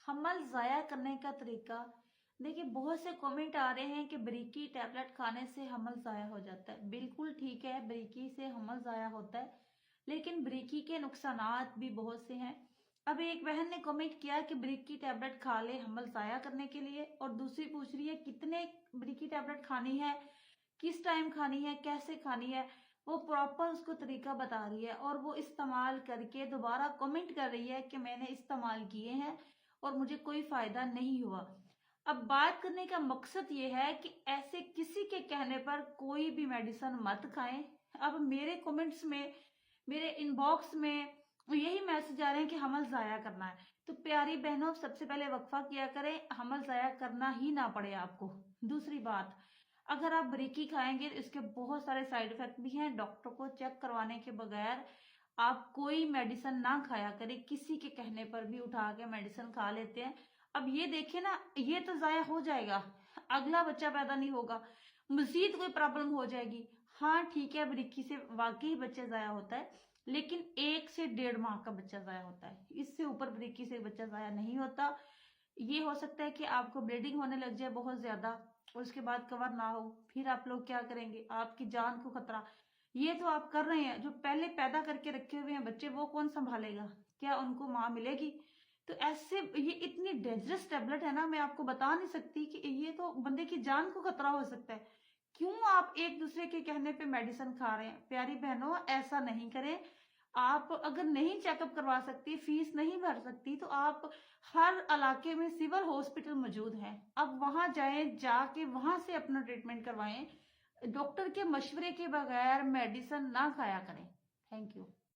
हमल ज़ाया करने का तरीका। देखिए, बहुत से कमेंट आ रहे हैं कि बरीकी टैबलेट खाने से हमल ज़ाया हो जाता है। बिल्कुल ठीक है, बरीकी से हमल ज़ाया होता है, लेकिन बरीकी के नुकसानात भी बहुत से हैं। अब एक बहन ने कमेंट किया कि बरीकी टैबलेट खा ले हमल ज़ाया करने के लिए, और दूसरी पूछ रही है कितने बरीकी टैबलेट खानी है, किस टाइम खानी है, कैसे खानी है। वो प्रॉपर उसको तरीका बता रही है, और वो इस्तेमाल करके दोबारा कमेंट कर रही है कि मैंने इस्तेमाल किए हैं और मुझे कोई फायदा नहीं हुआ। अब बात करने का मकसद ये है कि ऐसे किसी के कहने पर कोई भी मेडिसिन मत खाएं। अब मेरे कमेंट्स में, मेरे इनबॉक्स में यही मैसेज आ रहे हैं कि हमल ज़ाया करना है। तो प्यारी बहनों, सबसे पहले वक्फा किया करें, हमल ज़ाया करना ही ना पड़े आपको। दूसरी बात, अगर आप बरीकी खाएंगे तो इसके बहुत सारे साइड इफेक्ट भी हैं। डॉक्टर को चेक करवाने के बगैर आप कोई मेडिसिन ना खाया करें। किसी के कहने पर भी उठा के मेडिसिन खा लेते हैं। अब ये देखे ना, ये तो ज़ाया हो जाएगा, अगला बच्चा पैदा नहीं होगा, मजीद कोई प्रॉब्लम हो जाएगी। हाँ ठीक है, बरीकी से वाकई बच्चा ज़ाया होता है, लेकिन 1 से 1.5 माह का बच्चा ज़ाया होता है। इससे ऊपर बरीकी से बच्चा ज़ाया नहीं होता। ये हो सकता है कि आपको ब्लीडिंग होने लग जाए बहुत ज्यादा, और उसके बाद कवर ना हो, फिर आप लोग क्या करेंगे, आपकी जान को खतरा। ये तो आप कर रहे हैं, जो पहले पैदा करके रखे हुए हैं बच्चे, वो कौन संभालेगा? क्या उनको माँ मिलेगी? तो ऐसे ये इतनी डेंजरस टेबलेट है ना, मैं आपको बता नहीं सकती कि ये तो बंदे की जान को खतरा हो सकता है। क्यों आप एक दूसरे के कहने पे मेडिसिन खा रहे हैं? प्यारी बहनों, ऐसा नहीं करें। आप अगर नहीं चेकअप करवा सकती, फीस नहीं भर सकती, तो आप हर इलाके में सिविल हॉस्पिटल मौजूद है, अब वहां जाएं, जाके वहां से अपना ट्रीटमेंट करवाएं। डॉक्टर के मशवरे के बगैर मेडिसिन ना खाया करें। Thank you.